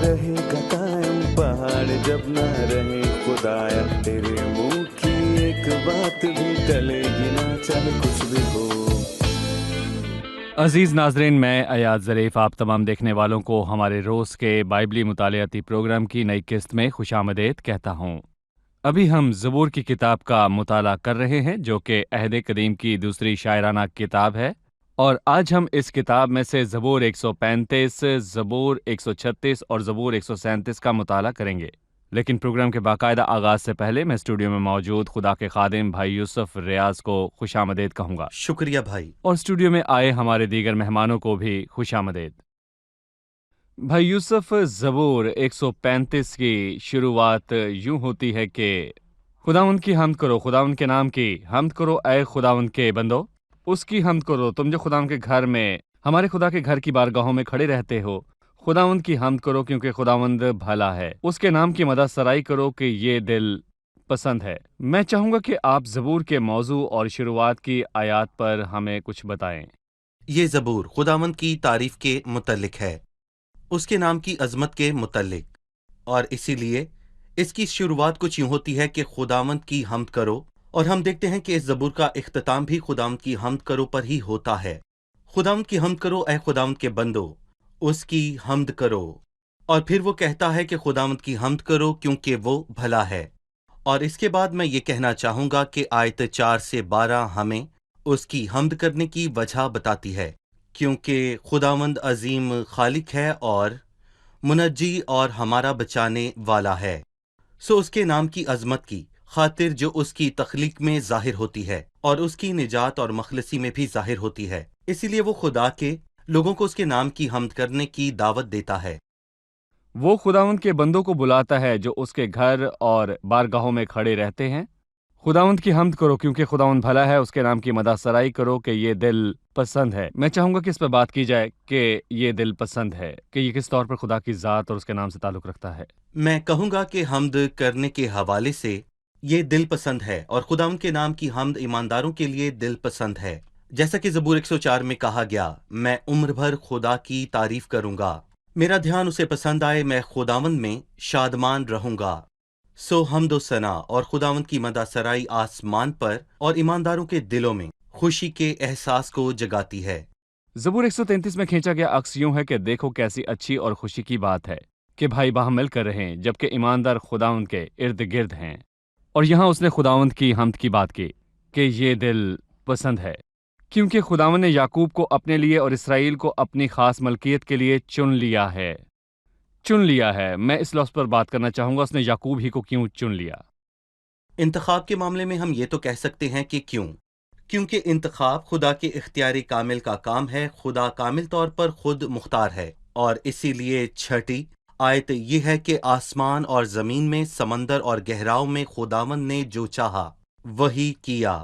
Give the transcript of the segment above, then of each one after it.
رہے گا قائم پہاڑ جب نہ رہے خدایا، تیرے منہ کی ایک بات بھی ٹلے گی نہ، چاہے کچھ بھی ہو۔ عزیز ناظرین، میں ایاز ظریف آپ تمام دیکھنے والوں کو ہمارے روز کے بائبلی مطالعاتی پروگرام کی نئی قسط میں خوش آمدید کہتا ہوں۔ ابھی ہم زبور کی کتاب کا مطالعہ کر رہے ہیں، جو کہ عہد قدیم کی دوسری شاعرانہ کتاب ہے، اور آج ہم اس کتاب میں سے زبور 135، زبور 136 اور زبور 137 کا مطالعہ کریں گے۔ لیکن پروگرام کے باقاعدہ آغاز سے پہلے میں اسٹوڈیو میں موجود خدا کے خادم بھائی یوسف ریاض کو خوش آمدید کہوں گا۔ شکریہ بھائی۔ اور اسٹوڈیو میں آئے ہمارے دیگر مہمانوں کو بھی خوش آمدید۔ بھائی یوسف، زبور 135 کی شروعات یوں ہوتی ہے کہ خداوند کی حمد کرو، خداوند کے نام کی حمد کرو اے خداوند کے بندو، اس کی حمد کرو تم جو خداوند کے گھر میں، ہمارے خدا کے گھر کی بارگاہوں میں کھڑے رہتے ہو۔ خداوند کی حمد کرو کیونکہ خداوند بھلا ہے، اس کے نام کی مدح سرائی کرو کہ یہ دل پسند ہے۔ میں چاہوں گا کہ آپ زبور کے موضوع اور شروعات کی آیات پر ہمیں کچھ بتائیں۔ یہ زبور خداوند کی تعریف کے متعلق ہے، اس کے نام کی عظمت کے متعلق، اور اسی لیے اس کی شروعات کچھ یوں ہوتی ہے کہ خداوند کی حمد کرو، اور ہم دیکھتے ہیں کہ اس زبور کا اختتام بھی خداوند کی حمد کرو پر ہی ہوتا ہے۔ خداوند کی حمد کرو اے خداوند کے بندو، اس کی حمد کرو، اور پھر وہ کہتا ہے کہ خداوند کی حمد کرو کیونکہ وہ بھلا ہے۔ اور اس کے بعد میں یہ کہنا چاہوں گا کہ آیت 4 سے 12 ہمیں اس کی حمد کرنے کی وجہ بتاتی ہے، کیونکہ خداوند عظیم خالق ہے اور منجی اور ہمارا بچانے والا ہے، سو اس کے نام کی عظمت کی خاطر جو اس کی تخلیق میں ظاہر ہوتی ہے اور اس کی نجات اور مخلصی میں بھی ظاہر ہوتی ہے، اسی لیے وہ خدا کے لوگوں کو اس کے نام کی حمد کرنے کی دعوت دیتا ہے۔ وہ خداوند کے بندوں کو بلاتا ہے جو اس کے گھر اور بارگاہوں میں کھڑے رہتے ہیں۔ خداوند کی حمد کرو کیونکہ خداوند بھلا ہے، اس کے نام کی مدح سرائی کرو کہ یہ دل پسند ہے۔ میں چاہوں گا کہ اس پہ بات کی جائے کہ یہ دل پسند ہے، کہ یہ کس طور پر خدا کی ذات اور اس کے نام سے تعلق رکھتا ہے۔ میں کہوں گا کہ حمد کرنے کے حوالے سے یہ دل پسند ہے، اور خداوند کے نام کی حمد ایمانداروں کے لیے دل پسند ہے، جیسا کہ زبور 104 میں کہا گیا، میں عمر بھر خدا کی تعریف کروں گا، میرا دھیان اسے پسند آئے، میں خداوند میں شادمان رہوں گا۔ سو حمد و ثنا اور خداوند کی مدح سرائی آسمان پر اور ایمانداروں کے دلوں میں خوشی کے احساس کو جگاتی ہے۔ زبور 133 میں کھینچا گیا عکس یوں ہے کہ دیکھو کیسی اچھی اور خوشی کی بات ہے کہ بھائی باہم مل کر رہیں، جبکہ ایماندار خداوند کے ارد گرد ہیں۔ اور یہاں اس نے خداوند کی حمد کی بات کی کہ یہ دل پسند ہے، کیونکہ خداوند نے یعقوب کو اپنے لیے اور اسرائیل کو اپنی خاص ملکیت کے لیے چن لیا ہے۔ چن لیا ہے، میں اس لفظ پر بات کرنا چاہوں گا، اس نے یعقوب ہی کو کیوں چن لیا؟ انتخاب کے معاملے میں ہم یہ تو کہہ سکتے ہیں کہ کیونکہ انتخاب خدا کے اختیاری کامل کا کام ہے، خدا کامل طور پر خود مختار ہے، اور اسی لیے چھٹی آیت یہ ہے کہ آسمان اور زمین میں، سمندر اور گہراؤں میں خداوند نے جو چاہا وہی کیا۔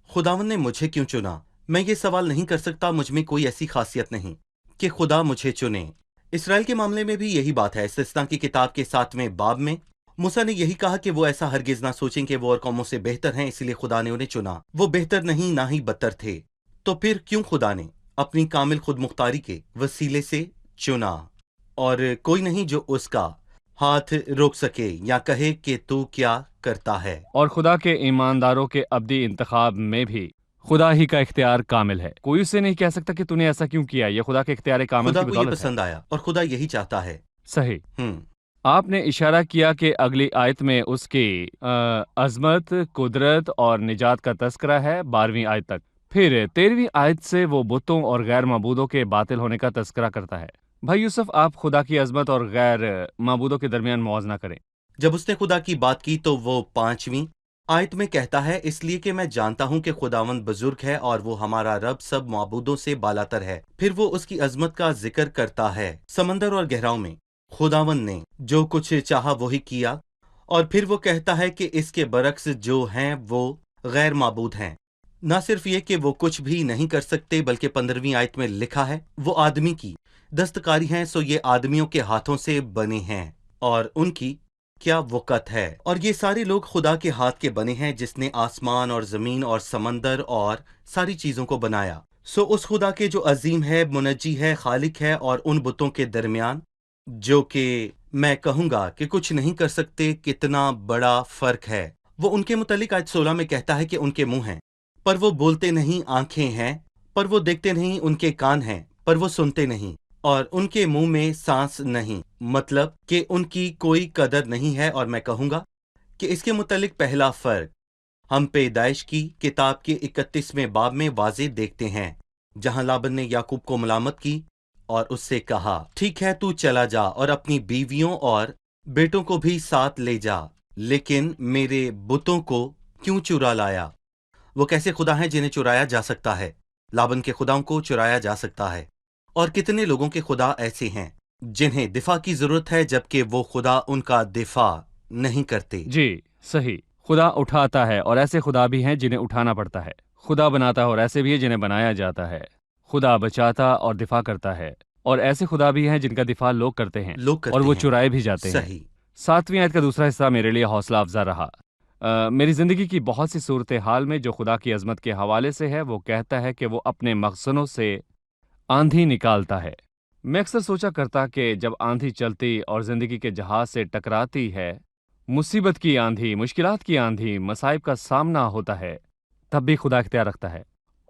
خداوند نے مجھے کیوں چنا؟ میں یہ سوال نہیں کر سکتا، مجھ میں کوئی ایسی خاصیت نہیں کہ خدا مجھے چنے۔ اسرائیل کے معاملے میں بھی یہی بات ہے۔ استثنا کی کتاب کے 7ویں باب میں موسیٰ نے یہی کہا کہ وہ ایسا ہرگز نہ سوچیں کہ وہ اور قوموں سے بہتر ہیں، اسی لیے خدا نے انہیں چنا۔ وہ بہتر نہیں، نہ ہی بدتر تھے، تو پھر کیوں خدا نے اپنی کامل خود مختاری کے وسیلے سے چنا؟ اور کوئی نہیں جو اس کا ہاتھ روک سکے یا کہے کہ تو کیا کرتا ہے۔ اور خدا کے ایمانداروں کے ابدی انتخاب میں بھی خدا ہی کا اختیار کامل ہے۔ کوئی اسے نہیں کہہ سکتا کہ تو نے ایسا کیوں کیا، یہ خدا کے اختیار کامل خدا کی کو یہ بدولت ہے۔ پسند آیا اور خدا یہی چاہتا ہے۔ صحیح۔ آپ نے اشارہ کیا کہ اگلی آیت میں اس کی عظمت، قدرت اور نجات کا تذکرہ ہے 12ویں آیت تک۔ پھر 13ویں آیت سے وہ بتوں اور غیر معبودوں کے باطل ہونے کا تذکرہ کرتا ہے۔ بھائی یوسف، آپ خدا کی عظمت اور غیر معبودوں کے درمیان موازنہ کریں۔ جب اس نے خدا کی بات کی تو وہ 5ویں آیت میں کہتا ہے، اس لیے کہ میں جانتا ہوں کہ خداوند بزرگ ہے اور وہ ہمارا رب سب معبودوں سے بالاتر ہے۔ پھر وہ اس کی عظمت کا ذکر کرتا ہے۔ سمندر اور گہراؤں میں خداوند نے جو کچھ چاہا وہی کیا، اور پھر وہ کہتا ہے کہ اس کے برعکس جو ہیں وہ غیر معبود ہیں۔ نہ صرف یہ کہ وہ کچھ بھی نہیں کر سکتے، بلکہ 15ویں آیت میں لکھا ہے وہ آدمی کی دستکاری ہیں، سو یہ آدمیوں کے ہاتھوں سے بنے ہیں، اور ان کی کیا وقت ہے۔ اور یہ سارے لوگ خدا کے ہاتھ کے بنے ہیں جس نے آسمان اور زمین اور سمندر اور ساری چیزوں کو بنایا۔ سو اس خدا کے جو عظیم ہے، منجی ہے، خالق ہے، اور ان بتوں کے درمیان جو کہ میں کہوں گا کہ کچھ نہیں کر سکتے کتنا بڑا فرق ہے۔ وہ ان کے متعلق آیت 16 میں کہتا ہے کہ ان کے منہ ہیں پر وہ بولتے نہیں، آنکھیں ہیں پر وہ دیکھتے نہیں، ان کے کان ہیں پر وہ سنتے نہیں، اور ان کے منہ میں سانس نہیں، مطلب کہ ان کی کوئی قدر نہیں ہے۔ اور میں کہوں گا کہ اس کے متعلق پہلا فرق ہم پیدائش کی کتاب کے 31ویں باب میں واضح دیکھتے ہیں، جہاں لابن نے یعقوب کو ملامت کی اور اس سے کہا، ٹھیک ہے تو چلا جا اور اپنی بیویوں اور بیٹوں کو بھی ساتھ لے جا، لیکن میرے بتوں کو کیوں چرا لایا؟ وہ کیسے خدا ہیں جنہیں چرایا جا سکتا ہے؟ لابن کے خداؤں کو چرایا جا سکتا ہے، اور کتنے لوگوں کے خدا ایسے ہیں جنہیں دفاع کی ضرورت ہے جبکہ وہ خدا ان کا دفاع نہیں کرتے۔ جی صحیح، خدا اٹھاتا ہے اور ایسے خدا بھی ہیں جنہیں اٹھانا پڑتا ہے، خدا بناتا ہے اور ایسے بھی ہیں جنہیں بنایا جاتا ہے، خدا بچاتا اور دفاع کرتا ہے، اور ایسے خدا بھی ہیں جن کا دفاع لوگ کرتے ہیں لوگ کرتے اور وہ ہیں۔ چرائے بھی جاتے ہیں۔ صحیح۔ 7ویں آیت کا دوسرا حصہ میرے لیے حوصلہ افزا رہا۔ میری زندگی کی بہت سی صورتحال میں جو خدا کی عظمت کے حوالے سے ہے، وہ کہتا ہے کہ وہ اپنے مخزنوں سے آندھی نکالتا ہے۔ میں اکثر سوچا کرتا کہ جب آندھی چلتی اور زندگی کے جہاز سے ٹکراتی ہے، مصیبت کی آندھی، مشکلات کی آندھی، مصائب کا سامنا ہوتا ہے، تب بھی خدا اختیار رکھتا ہے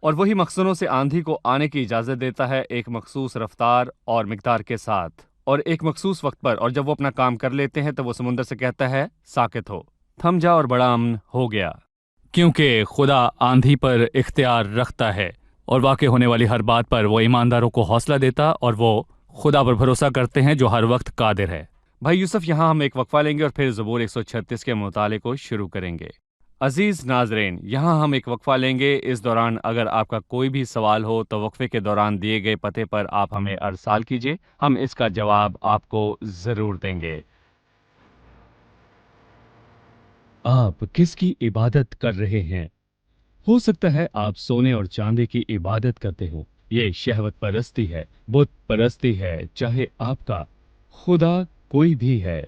اور وہی مخزنوں سے آندھی کو آنے کی اجازت دیتا ہے، ایک مخصوص رفتار اور مقدار کے ساتھ اور ایک مخصوص وقت پر، اور جب وہ اپنا کام کر لیتے ہیں تو وہ سمندر سے کہتا ہے ساکت ہو، تھم جا، اور بڑا امن ہو گیا، کیونکہ خدا آندھی پر اختیار رکھتا ہے اور واقع ہونے والی ہر بات پر وہ ایمانداروں کو حوصلہ دیتا اور وہ خدا پر بھروسہ کرتے ہیں جو ہر وقت قادر ہے۔ بھائی یوسف، یہاں ہم ایک وقفہ لیں گے اور پھر زبور 136 کے مطالعے کو شروع کریں گے۔ عزیز ناظرین، یہاں ہم ایک وقفہ لیں گے۔ اس دوران اگر آپ کا کوئی بھی سوال ہو تو وقفے کے دوران دیے گئے پتے پر آپ ہمیں ارسال کیجیے، ہم اس کا جواب آپ کو ضرور دیں گے۔ آپ کس کی عبادت کر رہے ہیں؟ ہو سکتا ہے آپ سونے اور چاندی کی عبادت کرتے ہو۔ یہ شہوت پرستی ہے، بت پرستی ہے، چاہے آپ کا خدا کوئی بھی ہے۔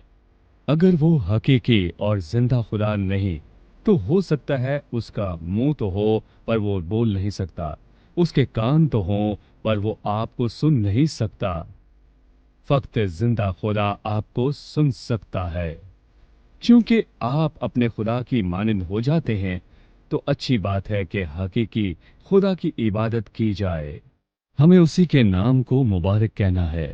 اگر وہ حقیقی اور زندہ خدا نہیں تو ہو سکتا ہے اس کا منہ تو ہو پر وہ بول نہیں سکتا، اس کے کان تو ہوں پر وہ آپ کو سن نہیں سکتا۔ فقط زندہ خدا آپ کو سن سکتا ہے۔ چونکہ آپ اپنے خدا کی مانند ہو جاتے ہیں تو اچھی بات ہے کہ حقیقی خدا کی عبادت کی جائے۔ ہمیں اسی کے نام کو مبارک کہنا ہے۔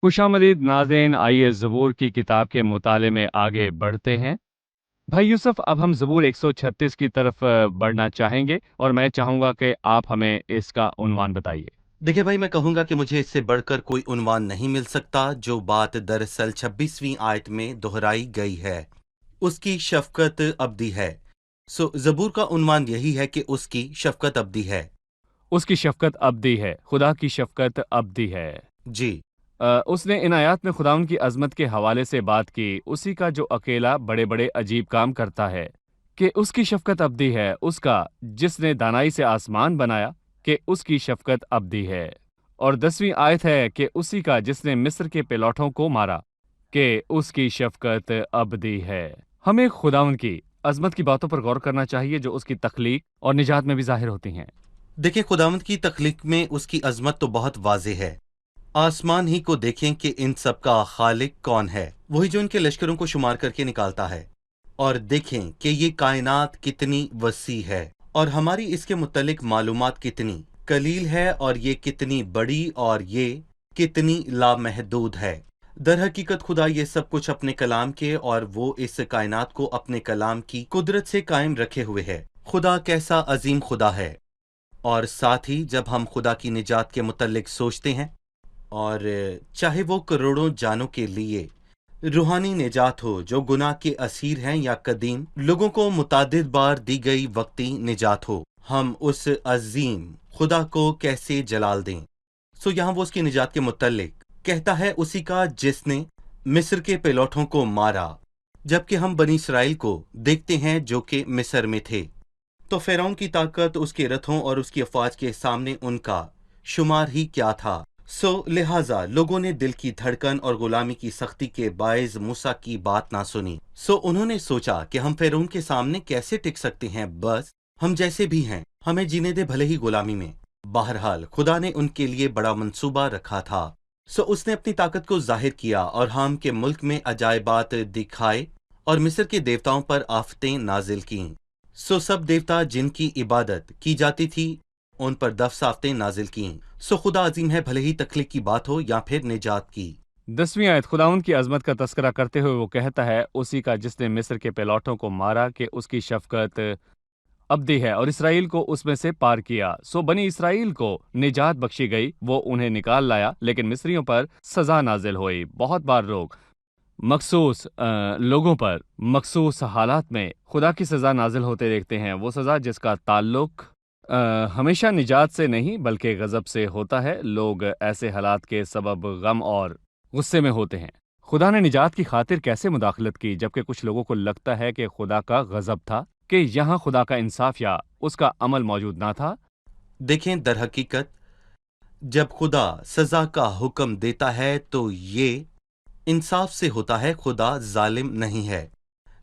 خوش آمدید ناظرین، آئیے زبور کی کتاب کے مطالعے میں آگے بڑھتے ہیں۔ بھائی یوسف، اب ہم زبور 136 کی طرف بڑھنا چاہیں گے اور میں چاہوں گا کہ آپ ہمیں اس کا عنوان بتائیے۔ دیکھیں بھائی، میں کہوں گا کہ مجھے اس سے بڑھ کر کوئی عنوان نہیں مل سکتا۔ جو بات دراصل 26ویں آیت میں دہرائی گئی ہے، اس کی شفقت ابدی ہے۔ زبور کا عنوان یہی ہے کہ اس کی شفقت ابدی ہے۔ اس کی شفقت ابدی ہے، خدا کی شفقت ابدی ہے۔ جی، اس نے ان آیات میں خداوند کی عظمت کے حوالے سے بات کی، اسی کا جو اکیلا بڑے بڑے عجیب کام کرتا ہے، کہ اس کی شفقت ابدی ہے، اس کا جس نے دانائی سے آسمان بنایا، کہ اس کی شفقت ابدی ہے۔ اور 10ویں آیت ہے کہ اسی کا جس نے مصر کے پیلوٹوں کو مارا، کہ اس کی شفقت ابدی ہے۔ ہمیں خداوند کی عظمت کی باتوں پر غور کرنا چاہیے جو اس کی تخلیق اور نجات میں بھی ظاہر ہوتی ہیں۔ دیکھیں خداوند کی تخلیق میں اس کی عظمت تو بہت واضح ہے۔ آسمان ہی کو دیکھیں کہ ان سب کا خالق کون ہے، وہی جو ان کے لشکروں کو شمار کر کے نکالتا ہے۔ اور دیکھیں کہ یہ کائنات کتنی وسیع ہے اور ہماری اس کے متعلق معلومات کتنی قلیل ہے، اور یہ کتنی بڑی اور یہ کتنی لامحدود ہے۔ در حقیقت خدا یہ سب کچھ اپنے کلام کے اور وہ اس کائنات کو اپنے کلام کی قدرت سے قائم رکھے ہوئے ہے۔ خدا کیسا عظیم خدا ہے۔ اور ساتھ ہی جب ہم خدا کی نجات کے متعلق سوچتے ہیں، اور چاہے وہ کروڑوں جانوں کے لیے روحانی نجات ہو جو گناہ کے اسیر ہیں، یا قدیم لوگوں کو متعدد بار دی گئی وقتی نجات ہو، ہم اس عظیم خدا کو کیسے جلال دیں؟ یہاں وہ اس کی نجات کے متعلق کہتا ہے اسی کا جس نے مصر کے پیلوٹوں کو مارا، جبکہ ہم بنی اسرائیل کو دیکھتے ہیں جو کہ مصر میں تھے۔ تو فرعون کی طاقت، اس کے رتھوں اور اس کی افواج کے سامنے ان کا شمار ہی کیا تھا۔ سو لہٰذا لوگوں نے دل کی دھڑکن اور غلامی کی سختی کے باعث موسیٰ کی بات نہ سنی۔ سو انہوں نے سوچا کہ ہم فرعون کے سامنے کیسے ٹک سکتے ہیں، بس ہم جیسے بھی ہیں، ہمیں جینے دے بھلے ہی غلامی میں۔ بہرحال خدا نے ان کے لیے بڑا منصوبہ رکھا تھا۔ سو اس نے اپنی طاقت کو ظاہر کیا اور حام کے ملک میں عجائبات دکھائے اور مصر کے دیوتاؤں پر آفتیں نازل کیں۔ سو سب دیوتا جن کی عبادت کی جاتی تھی ان پر 10 آفتیں نازل کیں۔ سو خدا عظیم ہے، بھلے ہی تخلیق کی بات ہو یا پھر نجات کی۔ 10ویں آیت خداوند کی عظمت کا تذکرہ کرتے ہوئے وہ کہتا ہے، اسی کا جس نے مصر کے پیلوٹوں کو مارا کہ اس کی شفقت ابدی ہے اور اسرائیل کو اس میں سے پار کیا۔ سو بنی اسرائیل کو نجات بخشی گئی، وہ انہیں نکال لایا، لیکن مصریوں پر سزا نازل ہوئی۔ بہت بار لوگ مخصوص لوگوں پر مخصوص حالات میں خدا کی سزا نازل ہوتے دیکھتے ہیں، وہ سزا جس کا تعلق ہمیشہ نجات سے نہیں بلکہ غضب سے ہوتا ہے۔ لوگ ایسے حالات کے سبب غم اور غصے میں ہوتے ہیں۔ خدا نے نجات کی خاطر کیسے مداخلت کی، جبکہ کچھ لوگوں کو لگتا ہے کہ خدا کا غضب تھا، کہ یہاں خدا کا انصاف یا اس کا عمل موجود نہ تھا۔ دیکھیں، در حقیقت جب خدا سزا کا حکم دیتا ہے تو یہ انصاف سے ہوتا ہے، خدا ظالم نہیں ہے۔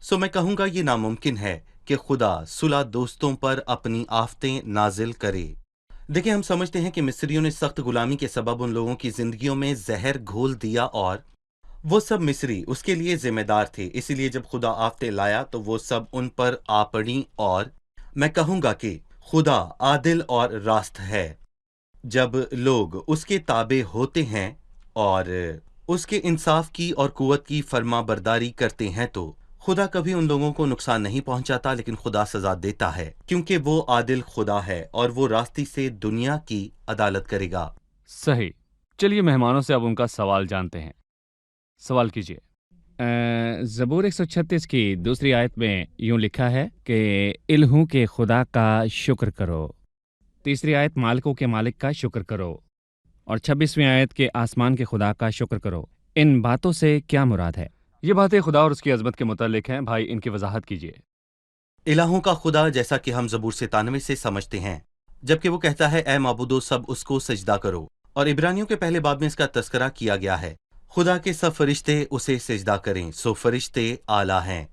سو میں کہوں گا یہ ناممکن ہے کہ خدا صلح دوستوں پر اپنی آفتیں نازل کرے۔ دیکھیں، ہم سمجھتے ہیں کہ مصریوں نے سخت غلامی کے سبب ان لوگوں کی زندگیوں میں زہر گھول دیا اور وہ سب مصری اس کے لیے ذمہ دار تھے۔ اسی لیے جب خدا آفتیں لایا تو وہ سب ان پر آ پڑیں، اور میں کہوں گا کہ خدا عادل اور راست ہے۔ جب لوگ اس کے تابع ہوتے ہیں اور اس کے انصاف کی اور قوت کی فرما برداری کرتے ہیں تو خدا کبھی ان لوگوں کو نقصان نہیں پہنچاتا، لیکن خدا سزا دیتا ہے کیونکہ وہ عادل خدا ہے اور وہ راستی سے دنیا کی عدالت کرے گا۔ صحیح۔ چلیے مہمانوں سے اب ان کا سوال جانتے ہیں۔ سوال کیجیے۔ زبور 136 کی دوسری آیت میں یوں لکھا ہے کہ الہوں کے خدا کا شکر کرو۔ تیسری آیت مالکوں کے مالک کا شکر کرو، اور 26ویں آیت کے آسمان کے خدا کا شکر کرو۔ ان باتوں سے کیا مراد ہے؟ یہ باتیں خدا اور اس کی عظمت کے متعلق ہیں۔ بھائی ان کی وضاحت کیجیے۔ الہوں کا خدا، جیسا کہ ہم زبور 97 سے سمجھتے ہیں، جبکہ وہ کہتا ہے اے معبودو سب اس کو سجدہ کرو، اور عبرانیوں کے پہلے باب میں اس کا تذکرہ کیا گیا ہے۔ خدا کے سب فرشتے اسے سجدہ کریں، سو فرشتے اعلیٰ ہیں۔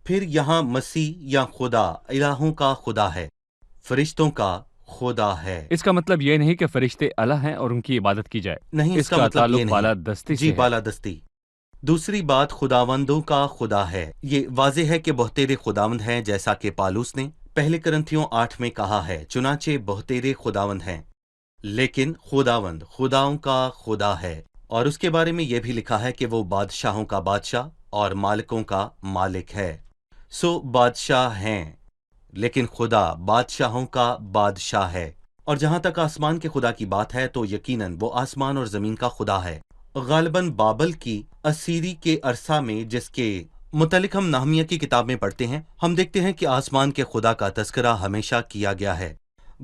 پھر یہاں مسیح یا خدا الہوں کا خدا ہے، فرشتوں کا خدا ہے۔ اس کا مطلب یہ نہیں کہ فرشتے الہ ہیں اور ان کی عبادت کی جائے۔ نہیں، اس کا مطلب یہ تعلق نہیں۔ بالادستی سے جی، ہے۔ بالادستی۔ دوسری بات، خداوندوں کا خدا ہے۔ یہ واضح ہے کہ بہتیرے خداوند ہیں، جیسا کہ پالوس نے پہلے کرنتھیوں 8 میں کہا ہے، چنانچہ بہتیرے خداوند ہیں، لیکن خداوند خداؤں کا خدا ہے۔ اور اس کے بارے میں یہ بھی لکھا ہے کہ وہ بادشاہوں کا بادشاہ اور مالکوں کا مالک ہے۔ سو بادشاہ ہیں، لیکن خدا بادشاہوں کا بادشاہ ہے۔ اور جہاں تک آسمان کے خدا کی بات ہے تو یقیناً وہ آسمان اور زمین کا خدا ہے۔ غالباً بابل کی اسیری کے عرصہ میں، جس کے متعلق ہم نہمیہ کی کتاب میں پڑھتے ہیں، ہم دیکھتے ہیں کہ آسمان کے خدا کا تذکرہ ہمیشہ کیا گیا ہے۔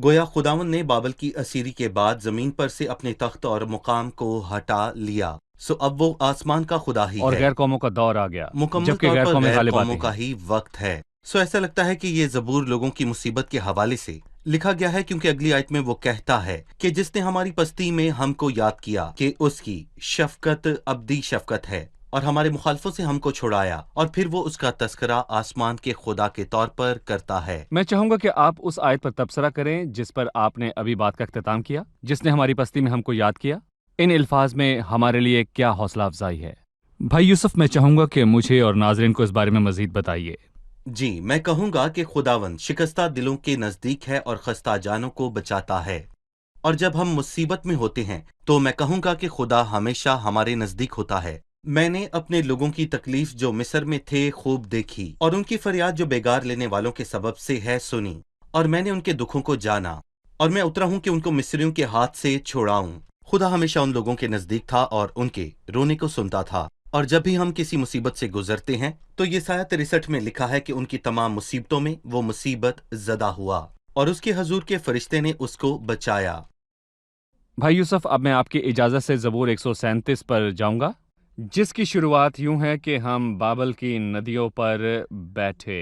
گویا خداوند نے بابل کی اسیری کے بعد زمین پر سے اپنے تخت اور مقام کو ہٹا لیا، سو اب وہ آسمان کا خدا ہی اور ہے۔ غیر قوموں کا دور آ گیا، مکمل جبکہ طور غیر پر قومیں غیر غالب قوموں آتی کا ہیں۔ ہی وقت ہے۔ سو ایسا لگتا ہے کہ یہ زبور لوگوں کی مصیبت کے حوالے سے لکھا گیا ہے، کیونکہ اگلی آیت میں وہ کہتا ہے کہ جس نے ہماری پستی میں ہم کو یاد کیا کہ اس کی شفقت ابدی شفقت ہے، اور ہمارے مخالفوں سے ہم کو چھڑایا، اور پھر وہ اس کا تذکرہ آسمان کے خدا کے طور پر کرتا ہے۔ میں چاہوں گا کہ آپ اس آیت پر تبصرہ کریں جس پر آپ نے ابھی بات کا اختتام کیا، جس نے ہماری پستی میں ہم کو یاد کیا۔ ان الفاظ میں ہمارے لیے کیا حوصلہ افزائی ہے؟ بھائی یوسف، میں چاہوں گا کہ مجھے اور ناظرین کو اس بارے میں مزید بتائیے۔ جی، میں کہوں گا کہ خداوند شکستہ دلوں کے نزدیک ہے اور خستہ جانوں کو بچاتا ہے، اور جب ہم مصیبت میں ہوتے ہیں تو میں کہوں گا کہ خدا ہمیشہ ہمارے نزدیک ہوتا ہے۔ میں نے اپنے لوگوں کی تکلیف جو مصر میں تھے خوب دیکھی، اور ان کی فریاد جو بیگار لینے والوں کے سبب سے ہے سنی، اور میں نے ان کے دکھوں کو جانا، اور میں اترا ہوں کہ ان کو مصریوں کے ہاتھ سے چھڑاؤں۔ خدا ہمیشہ ان لوگوں کے نزدیک تھا اور ان کے رونے کو سنتا تھا، اور جب بھی ہم کسی مصیبت سے گزرتے ہیں تو یسایہ 63 میں لکھا ہے کہ ان کی تمام مصیبتوں میں وہ مصیبت زدہ ہوا، اور اس کے حضور کے فرشتے نے اس کو بچایا۔ بھائی یوسف، اب میں آپ کی اجازت سے زبور 137 پر جاؤں گا، جس کی شروعات یوں ہے کہ ہم بابل کی ندیوں پر بیٹھے۔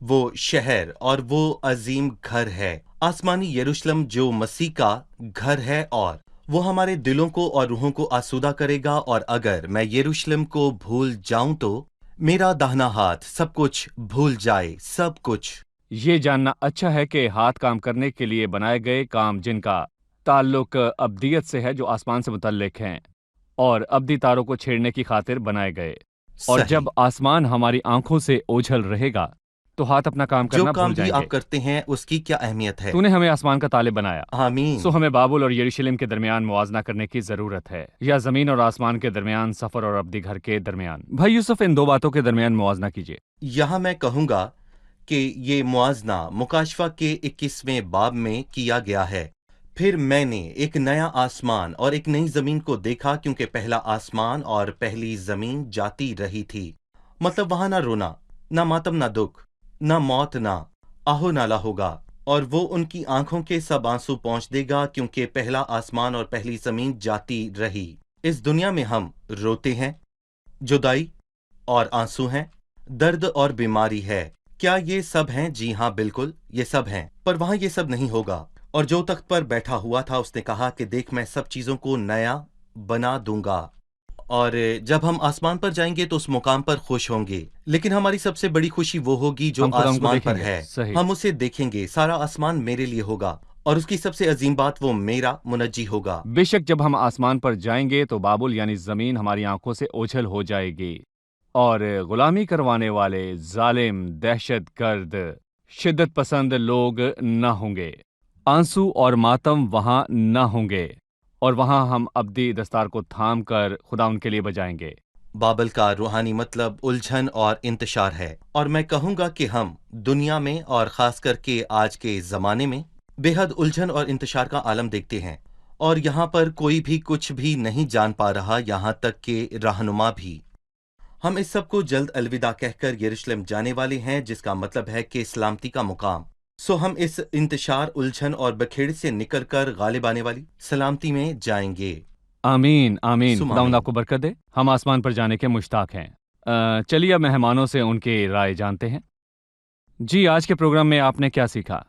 وہ شہر اور وہ عظیم گھر ہے، آسمانی یروشلم جو مسیح کا گھر ہے، اور وہ ہمارے دلوں کو اور روحوں کو آسودہ کرے گا۔ اور اگر میں یروشلم کو بھول جاؤں تو میرا داہنا ہاتھ سب کچھ بھول جائے، سب کچھ۔ یہ جاننا اچھا ہے کہ ہاتھ کام کرنے کے لیے بنائے گئے کام جن کا تعلق ابدیت سے ہے جو آسمان سے متعلق ہیں اور ابدی تاروں کو چھیڑنے کی خاطر بنائے گئے، اور صحیح۔ جب آسمان ہماری آنکھوں سے اوجھل رہے گا تو ہاتھ اپنا کام جو کرنا کام بھول بھی جائیں گے۔ آپ کرتے ہیں اس کی کیا اہمیت ہے؟ تو نے ہمیں آسمان کا طالب بنایا، آمین۔ سو ہمیں بابل اور یروشلم کے درمیان موازنہ کرنے کی ضرورت ہے، یا زمین اور آسمان کے درمیان، سفر اور ابدی گھر کے درمیان۔ بھائی یوسف، ان دو باتوں کے درمیان موازنہ کیجیے۔ یہاں میں کہوں گا کہ یہ موازنہ مکاشفہ کے 21ویں باب میں کیا گیا ہے۔ پھر میں نے ایک نیا آسمان اور ایک نئی زمین کو دیکھا، کیونکہ پہلا آسمان اور پہلی زمین جاتی رہی تھی، مطلب وہاں نہ رونا، نہ ماتم، نہ دکھ، نہ موت، نہ آہو نالا ہوگا، اور وہ ان کی آنکھوں کے سب آنسو پہنچ دے گا، کیونکہ پہلا آسمان اور پہلی زمین جاتی رہی۔ اس دنیا میں ہم روتے ہیں، جدائی اور آنسو ہیں، درد اور بیماری ہے۔ کیا یہ سب ہیں؟ جی ہاں، بالکل یہ سب ہیں، پر وہاں یہ سب نہیں ہوگا۔ اور جو تخت پر بیٹھا ہوا تھا اس نے کہا کہ دیکھ، میں سب چیزوں کو نیا بنا دوں گا۔ اور جب ہم آسمان پر جائیں گے تو اس مقام پر خوش ہوں گے، لیکن ہماری سب سے بڑی خوشی وہ ہوگی جو ہم خدا ان کو آسمان دیکھیں پر گے۔ ہے۔ صحیح۔ ہم اسے دیکھیں گے، سارا آسمان میرے لیے ہوگا، اور اس کی سب سے عظیم بات، وہ میرا منجی ہوگا۔ بے شک جب ہم آسمان پر جائیں گے تو بابل یعنی زمین ہماری آنکھوں سے اوجھل ہو جائے گی، اور غلامی کروانے والے، ظالم، دہشت گرد، شدت پسند لوگ نہ ہوں گے۔ آنسو اور ماتم وہاں نہ ہوں گے، اور وہاں ہم ابدی دستار کو تھام کر خدا ان کے لیے بجائیں گے۔ بابل کا روحانی مطلب الجھن اور انتشار ہے، اور میں کہوں گا کہ ہم دنیا میں اور خاص کر کے آج کے زمانے میں بے حد الجھن اور انتشار کا عالم دیکھتے ہیں، اور یہاں پر کوئی بھی کچھ بھی نہیں جان پا رہا، یہاں تک کہ رہنما بھی۔ ہم اس سب کو جلد الوداع کہہ کر یروشلم جانے والے ہیں، جس کا مطلب ہے کہ سلامتی کا مقام۔ سو ہم اس انتشار، الجھن اور بکھیڑ سے نکل کر غالب آنے والی سلامتی میں جائیں گے۔ آمین آمین، سم خداوند آمین۔ آپ کو برکت دے۔ ہم آسمان پر جانے کے مشتاق ہیں۔ چلیے اب مہمانوں سے ان کی رائے جانتے ہیں۔ جی، آج کے پروگرام میں آپ نے کیا سیکھا؟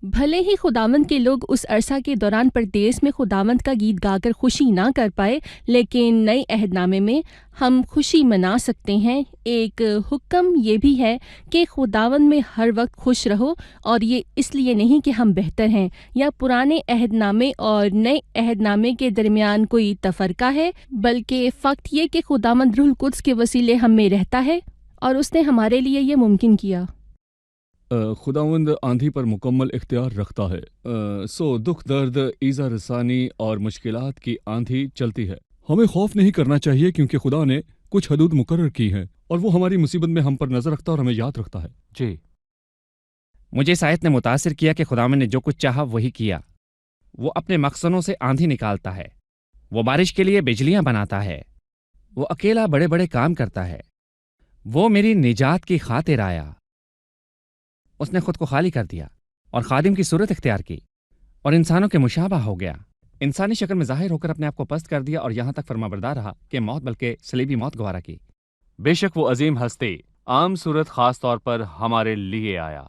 بھلے ہی خداوند کے لوگ اس عرصہ کے دوران پردیس میں خداوند کا گیت گا کر خوشی نہ کر پائے، لیکن نئے عہد نامے میں ہم خوشی منا سکتے ہیں۔ ایک حکم یہ بھی ہے کہ خداوند میں ہر وقت خوش رہو، اور یہ اس لیے نہیں کہ ہم بہتر ہیں یا پرانے عہد نامے اور نئے عہد نامے کے درمیان کوئی تفرقہ ہے، بلکہ فقط یہ کہ خداوند روح القدس کے وسیلے ہم میں رہتا ہے اور اس نے ہمارے لیے یہ ممکن کیا۔ خداوند آندھی پر مکمل اختیار رکھتا ہے، سو دکھ، درد، ایذا رسانی اور مشکلات کی آندھی چلتی ہے، ہمیں خوف نہیں کرنا چاہیے، کیونکہ خدا نے کچھ حدود مقرر کی ہیں اور وہ ہماری مصیبت میں ہم پر نظر رکھتا ہے اور ہمیں یاد رکھتا ہے۔ جی، مجھے اس آیت نے متاثر کیا کہ خداوند نے جو کچھ چاہا وہی کیا۔ وہ اپنے مخزنوں سے آندھی نکالتا ہے، وہ بارش کے لیے بجلیاں بناتا ہے، وہ اکیلا بڑے بڑے کام کرتا ہے۔ وہ میری نجات کی خاطر آیا، اس نے خود کو خالی کر دیا اور خادم کی صورت اختیار کی اور انسانوں کے مشابہ ہو گیا، انسانی شکل میں ظاہر ہو کر اپنے آپ کو پست کر دیا اور یہاں تک فرمانبردار رہا کہ موت، بلکہ صلیبی موت گوارا کی۔ بے شک وہ عظیم ہستی عام صورت خاص طور پر ہمارے لیے آیا۔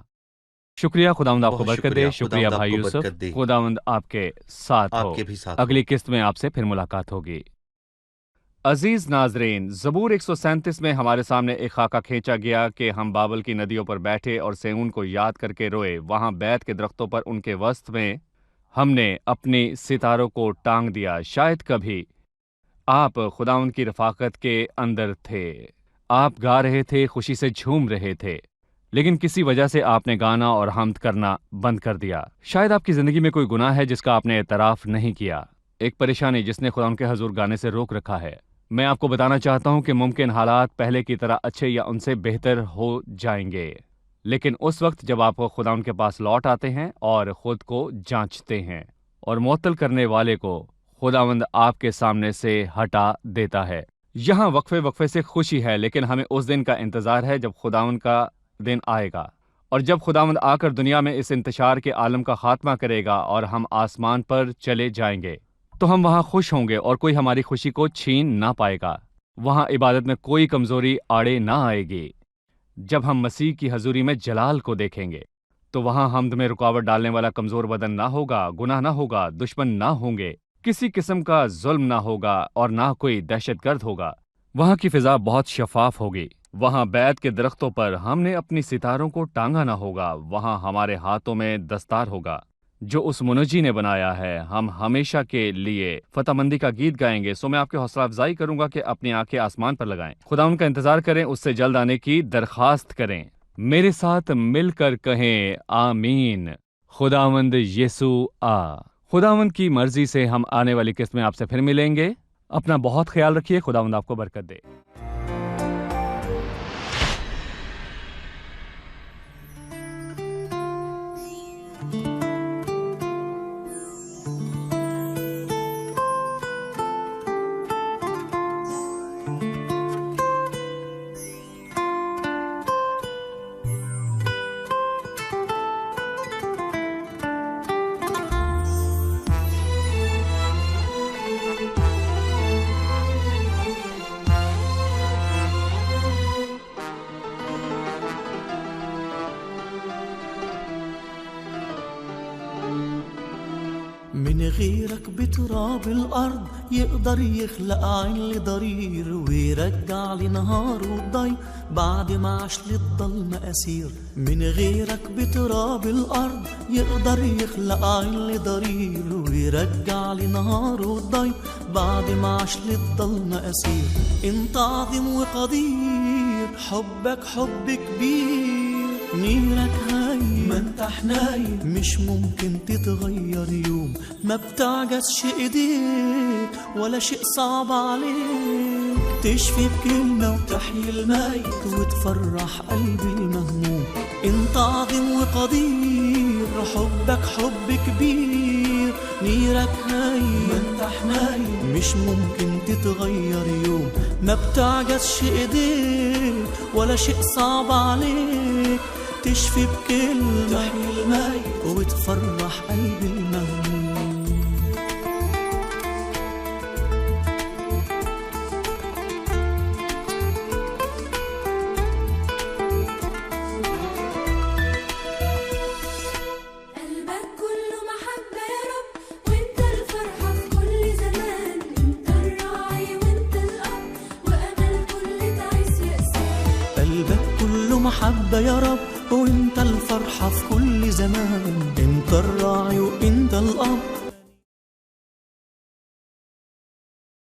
شکریہ، خداوند آپ کو بہت برکت دے۔ شکریہ، شکریہ خداوند آپ بھائی کو یوسف، برکت دے۔ خداوند آپ کے ساتھ ہو۔ آپ کے بھی ساتھ ہو۔ اگلی قسط میں آپ سے پھر ملاقات ہوگی۔ عزیز ناظرین، زبور 137 میں ہمارے سامنے ایک خاکہ کھینچا گیا کہ ہم بابل کی ندیوں پر بیٹھے اور سیون کو یاد کر کے روئے۔ وہاں بیت کے درختوں پر ان کے وسط میں ہم نے اپنی ستاروں کو ٹانگ دیا۔ شاید کبھی آپ خداوند کی رفاقت کے اندر تھے، آپ گا رہے تھے، خوشی سے جھوم رہے تھے، لیکن کسی وجہ سے آپ نے گانا اور حمد کرنا بند کر دیا۔ شاید آپ کی زندگی میں کوئی گناہ ہے جس کا آپ نے اعتراف نہیں کیا، ایک پریشانی جس نے خدا ان کے حضور گانے سے روک رکھا ہے۔ میں آپ کو بتانا چاہتا ہوں کہ ممکن حالات پہلے کی طرح اچھے یا ان سے بہتر ہو جائیں گے، لیکن اس وقت جب آپ خدا ان کے پاس لوٹ آتے ہیں اور خود کو جانچتے ہیں، اور معطل کرنے والے کو خداوند آپ کے سامنے سے ہٹا دیتا ہے۔ یہاں وقفے وقفے سے خوشی ہے، لیکن ہمیں اس دن کا انتظار ہے جب خداوند کا دن آئے گا، اور جب خداوند آ کر دنیا میں اس انتشار کے عالم کا خاتمہ کرے گا اور ہم آسمان پر چلے جائیں گے، تو ہم وہاں خوش ہوں گے اور کوئی ہماری خوشی کو چھین نہ پائے گا۔ وہاں عبادت میں کوئی کمزوری آڑے نہ آئے گی۔ جب ہم مسیح کی حضوری میں جلال کو دیکھیں گے تو وہاں حمد میں رکاوٹ ڈالنے والا کمزور بدن نہ ہوگا، گناہ نہ ہوگا، دشمن نہ ہوں گے، کسی قسم کا ظلم نہ ہوگا اور نہ کوئی دہشت گرد ہوگا۔ وہاں کی فضا بہت شفاف ہوگی۔ وہاں بیت کے درختوں پر ہم نے اپنی ستاروں کو ٹانگا نہ ہوگا۔ وہاں ہمارے ہاتھوں میں دستار ہوگا جو اس منجی نے بنایا ہے۔ ہم ہمیشہ کے لیے فتح مندی کا گیت گائیں گے۔ سو میں آپ کی حوصلہ افزائی کروں گا کہ اپنی آنکھیں آسمان پر لگائیں، خدا ان کا انتظار کریں، اس سے جلد آنے کی درخواست کریں۔ میرے ساتھ مل کر کہیں آمین۔ خداوند یسوع آ۔ خداوند کی مرضی سے ہم آنے والی قسط میں آپ سے پھر ملیں گے۔ اپنا بہت خیال رکھیے۔ خداوند آپ کو برکت دے۔ من غيرك بتراب الأرض يقدر يخلق عين لضرير ويرجع لنهار وضي بعد ما عاش للضلمة أسير. من غيرك بتراب الأرض يقدر يخلق عين لضرير ويرجع لنهار وضي بعد ما عاش للضلمة أسير. انت عظيم وقدير، حبك حب كبير، نيرك هاي ما انت حنايم، مش ممكن تتغير يوم، ما بتعجزش ايديك ولا شيء صعب عليك، تشفي بكلمة وتحيي الميت وتفرح قلبي المهموم. انت عظيم وقدير، حبك حب كبير، نيرك هاي ما انت حنايم، مش ممكن تتغير يوم، ما بتعجزش ايديك ولا شيء صعب عليك، تشفي بكلمة تحيي الميت وتفرح قلبي المهموم. قلبك كله محبة يا رب، وانت الفرحة في كل زمان، انت الراعي وانت الأب، وأمل كل تعيس يأسان. قلبك كله محبة يا رب، وانت الفرحة في كل زمان، انت الراعي وانت الأب،